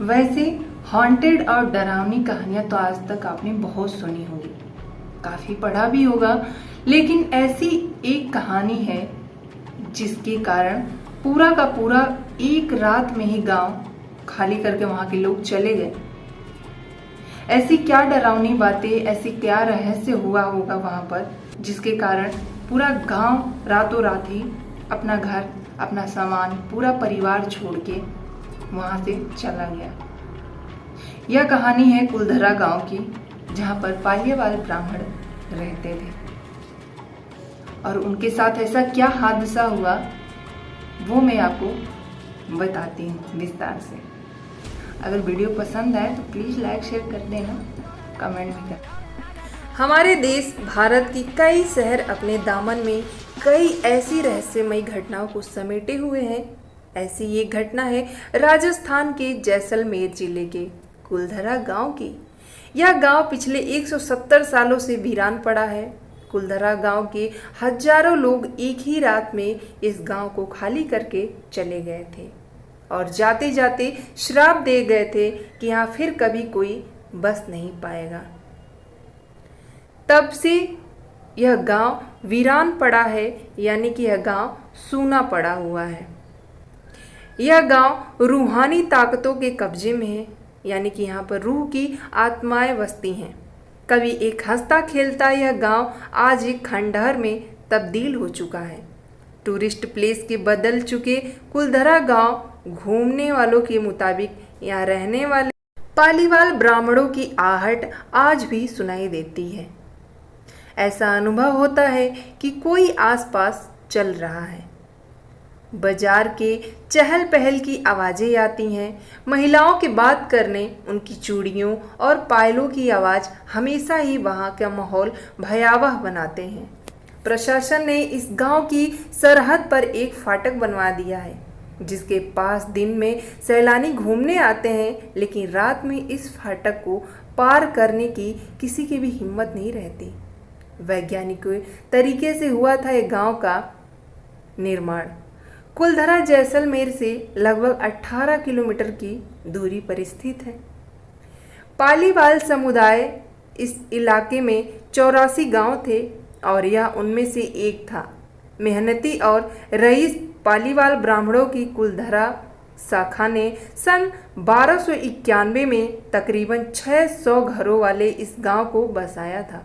वैसे हॉन्टेड और डरावनी कहानियां तो आज तक आपने बहुत सुनी होगी, काफी पढ़ा भी होगा, लेकिन ऐसी एक कहानी है जिसके कारण पूरा का पूरा एक रात में ही गांव खाली करके वहां के लोग चले गए। ऐसी क्या डरावनी बातें, ऐसी क्या रहस्य हुआ होगा वहां पर जिसके कारण पूरा गांव रातों रात ही अपना घर, अपना सामान, पूरा परिवार छोड़ के वहां से चला गया। यह कहानी है कुलधरा गांव की, जहां पर पालीवाल ब्राह्मण रहते थे और उनके साथ ऐसा क्या हादसा हुआ वो मैं आपको बताती हूँ विस्तार से। अगर वीडियो पसंद आए तो प्लीज लाइक शेयर कर देना, कमेंट भी कर। हमारे देश भारत की कई शहर अपने दामन में कई ऐसी रहस्यमयी घटनाओं को समेटे हुए हैं। ऐसी ये घटना है राजस्थान के जैसलमेर जिले के कुलधरा गांव की। यह गांव पिछले 170 सालों से वीरान पड़ा है। कुलधरा गांव के हजारों लोग एक ही रात में इस गांव को खाली करके चले गए थे और जाते जाते श्राप दे गए थे कि यहाँ फिर कभी कोई बस नहीं पाएगा। तब से यह गांव वीरान पड़ा है, यानी कि यह गांव सूना पड़ा हुआ है। यह गांव रूहानी ताकतों के कब्जे में है, यानी कि यहाँ पर रूह की आत्माएं बसती हैं। कभी एक हंसता खेलता यह गांव आज एक खंडहर में तब्दील हो चुका है। टूरिस्ट प्लेस के बदल चुके कुलधरा गांव घूमने वालों के मुताबिक यहाँ रहने वाले पालीवाल ब्राह्मणों की आहट आज भी सुनाई देती है। ऐसा अनुभव होता है कि कोई आसपास चल रहा है। बाजार के चहल पहल की आवाज़ें आती हैं। महिलाओं के बात करने, उनकी चूड़ियों और पायलों की आवाज़ हमेशा ही वहाँ का माहौल भयावह बनाते हैं। प्रशासन ने इस गांव की सरहद पर एक फाटक बनवा दिया है, जिसके पास दिन में सैलानी घूमने आते हैं, लेकिन रात में इस फाटक को पार करने की किसी की भी हिम्मत नहीं रहती। वैज्ञानिक तरीके से हुआ था ये गांव का निर्माण। कुलधरा जैसलमेर से लगभग 18 किलोमीटर की दूरी पर स्थित है। पालीवाल समुदाय इस इलाके में 84 गांव थे और यह उनमें से एक था। मेहनती और रईस पालीवाल ब्राह्मणों की कुलधरा शाखा ने सन 1291 में तकरीबन 600 घरों वाले इस गांव को बसाया था।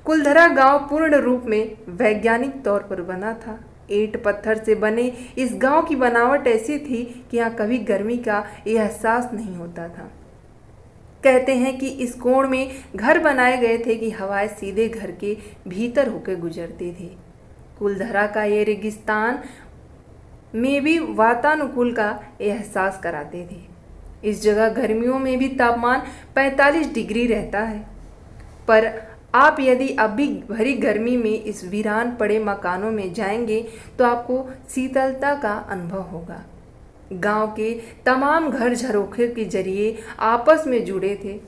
कुलधरा गांव पूर्ण रूप में वैज्ञानिक तौर पर बना था। ईंट पत्थर से बने इस गांव की बनावट ऐसी थी कि यहाँ कभी गर्मी का एहसास नहीं होता था। कहते हैं कि इस कोण में घर बनाए गए थे कि हवाएं सीधे घर के भीतर होकर गुजरती थी। कुलधरा का ये रेगिस्तान में भी वातानुकूल का एहसास कराते थे। इस जगह गर्मियों में भी तापमान 45 डिग्री रहता है, पर आप यदि अभी भरी गर्मी में इस वीरान पड़े मकानों में जाएंगे तो आपको शीतलता का अनुभव होगा। गांव के तमाम घर झरोखे के जरिए आपस में जुड़े थे,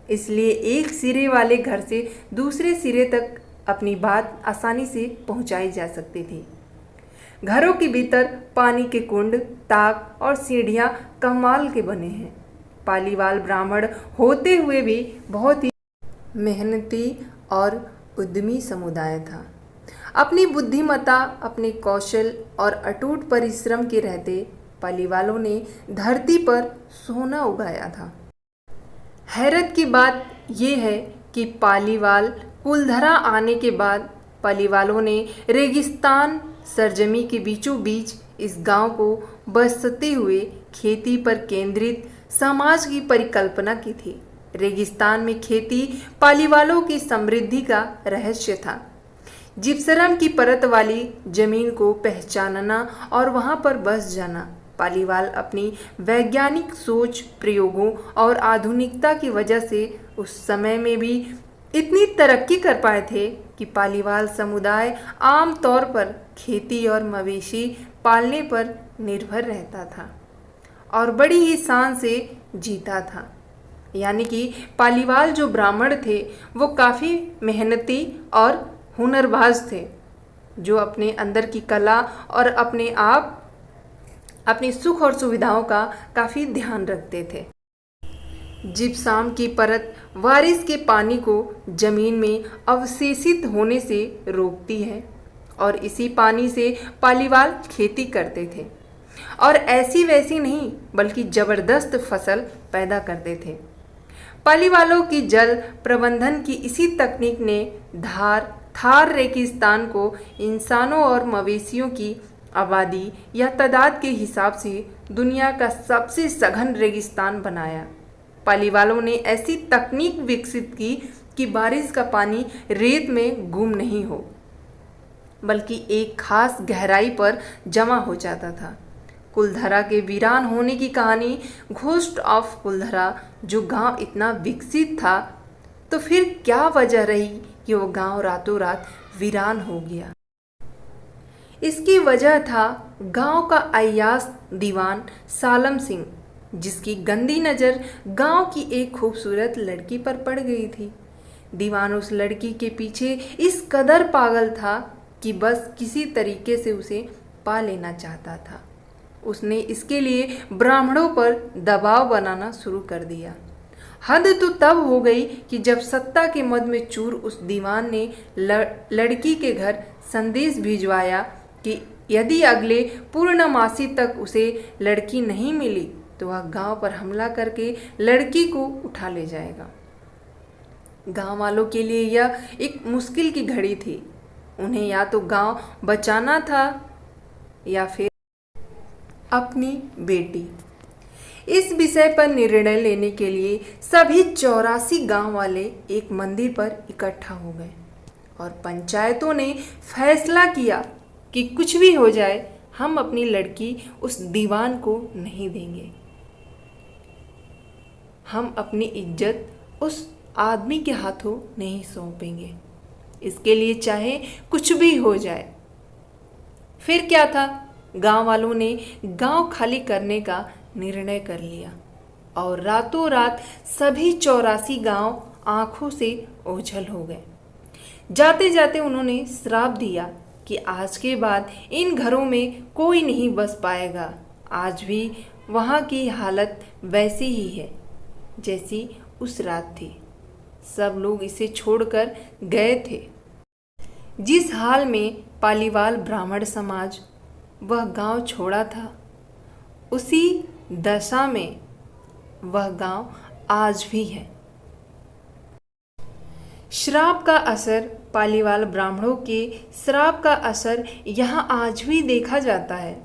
इसलिए एक सिरे वाले घर से दूसरे सिरे तक अपनी बात आसानी से पहुंचाई जा सकती थी। घरों के भीतर पानी के कुंड, ताक और सीढ़ियां कमाल के बने हैं। पालीवाल ब्राह्मण होते हुए भी बहुत ही मेहनती और उद्यमी समुदाय था। अपनी बुद्धिमत्ता, अपने कौशल और अटूट परिश्रम के रहते पालीवालों ने धरती पर सोना उगाया था। हैरत की बात यह है कि पालीवाल कुलधरा आने के बाद पालीवालों ने रेगिस्तान सरजमी के बीचों बीच इस गांव को बसते हुए खेती पर केंद्रित समाज की परिकल्पना की थी। रेगिस्तान में खेती पालीवालों की समृद्धि का रहस्य था। जिप्सरम की परत वाली जमीन को पहचानना और वहां पर बस जाना। पालीवाल अपनी वैज्ञानिक सोच, प्रयोगों और आधुनिकता की वजह से उस समय में भी इतनी तरक्की कर पाए थे कि पालीवाल समुदाय आम तौर पर खेती और मवेशी पालने पर निर्भर रहता था और बड़ी ही शान से जीता था। यानी कि पालीवाल जो ब्राह्मण थे वो काफ़ी मेहनती और हुनरबाज थे, जो अपने अंदर की कला और अपने आप अपनी सुख और सुविधाओं का काफ़ी ध्यान रखते थे। जिप्साम की परत बारिश के पानी को जमीन में अवशेषित होने से रोकती है और इसी पानी से पालीवाल खेती करते थे और ऐसी वैसी नहीं बल्कि जबरदस्त फसल पैदा करते थे। पालीवालों की जल प्रबंधन की इसी तकनीक ने थार रेगिस्तान को इंसानों और मवेशियों की आबादी या तादाद के हिसाब से दुनिया का सबसे सघन रेगिस्तान बनाया। पालीवालों ने ऐसी तकनीक विकसित की कि बारिश का पानी रेत में गुम नहीं हो बल्कि एक खास गहराई पर जमा हो जाता था। कुलधरा के वीरान होने की कहानी घोस्ट ऑफ कुलधरा, जो गांव इतना विकसित था तो फिर क्या वजह रही कि वो गांव रातों रात वीरान हो गया। इसकी वजह था गांव का अय्याश दीवान सालम सिंह, जिसकी गंदी नज़र गांव की एक खूबसूरत लड़की पर पड़ गई थी। दीवान उस लड़की के पीछे इस कदर पागल था कि बस किसी तरीके से उसे पा लेना चाहता था। उसने इसके लिए ब्राह्मणों पर दबाव बनाना शुरू कर दिया। हद तो तब हो गई कि जब सत्ता के मद में चूर उस दीवान ने लड़की के घर संदेश भिजवाया कि यदि अगले पूर्णमासी तक उसे लड़की नहीं मिली तो वह गांव पर हमला करके लड़की को उठा ले जाएगा। गांव वालों के लिए यह एक मुश्किल की घड़ी थी। उन्हें या तो गांव बचाना था या फिर अपनी बेटी। इस विषय पर निर्णय लेने के लिए सभी 84 गांव वाले एक मंदिर पर इकट्ठा हो गए और पंचायतों ने फैसला किया कि कुछ भी हो जाए हम अपनी लड़की उस दीवान को नहीं देंगे। हम अपनी इज्जत उस आदमी के हाथों नहीं सौंपेंगे। इसके लिए चाहे कुछ भी हो जाए। फिर क्या था, गांव वालों ने गांव खाली करने का निर्णय कर लिया और रातों रात सभी 84 गांव आंखों से ओझल हो गए। जाते जाते उन्होंने श्राप दिया कि आज के बाद इन घरों में कोई नहीं बस पाएगा। आज भी वहाँ की हालत वैसी ही है जैसी उस रात थी। सब लोग इसे छोड़कर गए थे। जिस हाल में पालीवाल ब्राह्मण समाज वह गांव छोड़ा था, उसी दशा में वह गांव आज भी है। श्राप का असर, पालीवाल ब्राह्मणों के श्राप का असर यहाँ आज भी देखा जाता है।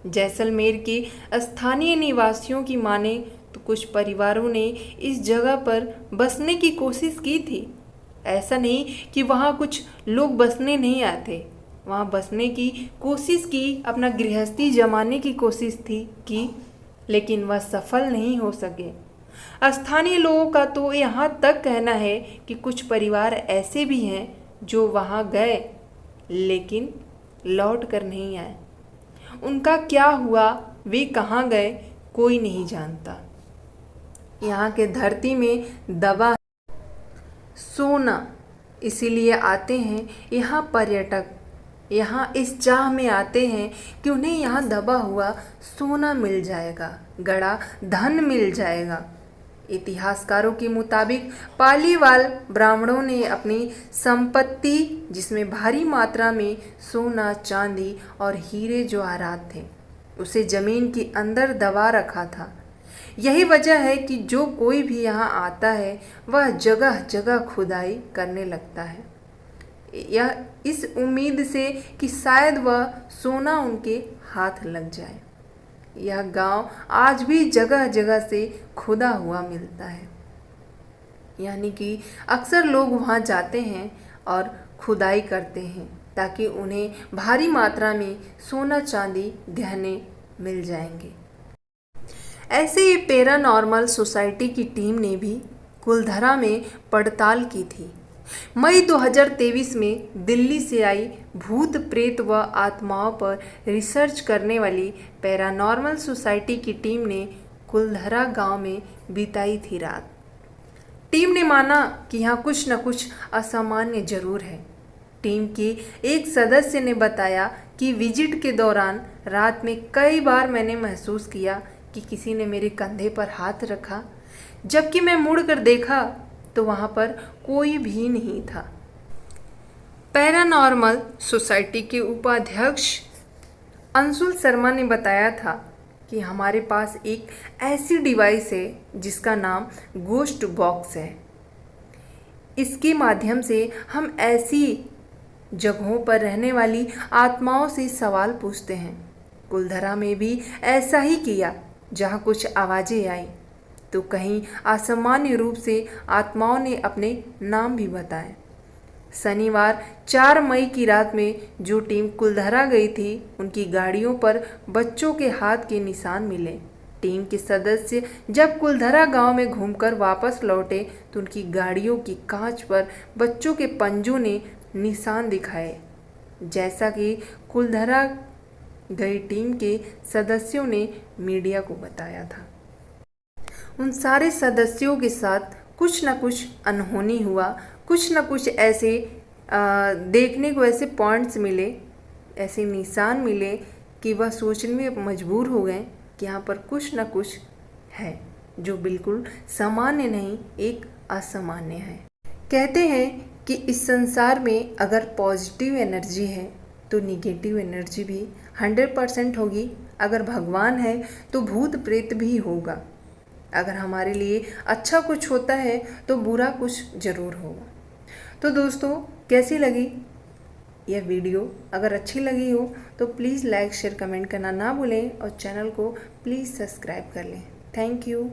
जैसलमेर के स्थानीय निवासियों की माने तो कुछ परिवारों ने इस जगह पर बसने की कोशिश की थी। ऐसा नहीं कि वहाँ कुछ लोग बसने नहीं आते, वहाँ बसने की कोशिश की, अपना गृहस्थी जमाने की कोशिश की, लेकिन वह सफल नहीं हो सके। स्थानीय लोगों का तो यहाँ तक कहना है कि कुछ परिवार ऐसे भी हैं जो वहाँ गए लेकिन लौट कर नहीं आए। उनका क्या हुआ, वे कहाँ गए, कोई नहीं जानता। यहाँ के धरती में दबा सोना, इसीलिए आते हैं यहाँ पर्यटक। यहाँ इस चाह में आते हैं कि उन्हें यहाँ दबा हुआ सोना मिल जाएगा, गड़ा धन मिल जाएगा। इतिहासकारों के मुताबिक पालीवाल ब्राह्मणों ने अपनी संपत्ति, जिसमें भारी मात्रा में सोना, चांदी और हीरे जवाहरात थे, उसे जमीन के अंदर दबा रखा था। यही वजह है कि जो कोई भी यहाँ आता है वह जगह जगह खुदाई करने लगता है, यह इस उम्मीद से कि शायद वह सोना उनके हाथ लग जाए। यह गांव आज भी जगह जगह से खुदा हुआ मिलता है, यानी कि अक्सर लोग वहां जाते हैं और खुदाई करते हैं ताकि उन्हें भारी मात्रा में सोना, चांदी, गहने मिल जाएंगे। ऐसे ही पैरानॉर्मल सोसाइटी की टीम ने भी कुलधरा में पड़ताल की थी। मई 2023 में दिल्ली से आई भूत प्रेत व आत्माओं पर रिसर्च करने वाली पैरानॉर्मल सोसाइटी की टीम ने कुलधरा गांव में बिताई थी रात। टीम ने माना कि यहाँ कुछ न कुछ असामान्य जरूर है। टीम के एक सदस्य ने बताया कि विजिट के दौरान रात में कई बार मैंने महसूस किया कि किसी ने मेरे कंधे पर हाथ रखा, जबकि मैं मुड़कर देखा तो वहाँ पर कोई भी नहीं था। पैरानॉर्मल सोसाइटी के उपाध्यक्ष अंशुल शर्मा ने बताया था कि हमारे पास एक ऐसी डिवाइस है जिसका नाम गोस्ट बॉक्स है। इसके माध्यम से हम ऐसी जगहों पर रहने वाली आत्माओं से सवाल पूछते हैं। कुलधरा में भी ऐसा ही किया। जहाँ कुछ आवाज़ें आई तो कहीं असामान्य रूप से आत्माओं ने अपने नाम भी बताए। शनिवार 4 मई की रात में जो टीम कुलधरा गई थी उनकी गाड़ियों पर बच्चों के हाथ के निशान मिले। टीम के सदस्य जब कुलधरा गांव में घूमकर वापस लौटे तो उनकी गाड़ियों की कांच पर बच्चों के पंजों ने निशान दिखाए, जैसा कि कुलधरा गई टीम के सदस्यों ने मीडिया को बताया था। उन सारे सदस्यों के साथ कुछ न कुछ अनहोनी हुआ। कुछ न कुछ ऐसे देखने को ऐसे पॉइंट्स मिले, ऐसे निशान मिले कि वह सोचने में मजबूर हो गए कि यहाँ पर कुछ न कुछ है जो बिल्कुल सामान्य नहीं, एक असामान्य है। कहते हैं कि इस संसार में अगर पॉजिटिव एनर्जी है तो निगेटिव एनर्जी भी 100% होगी। अगर भगवान है तो भूत प्रेत भी होगा। अगर हमारे लिए अच्छा कुछ होता है तो बुरा कुछ ज़रूर होगा। तो दोस्तों, कैसी लगी यह वीडियो? अगर अच्छी लगी हो तो प्लीज़ लाइक शेयर कमेंट करना ना भूलें और चैनल को प्लीज़ सब्सक्राइब कर लें। Thank you.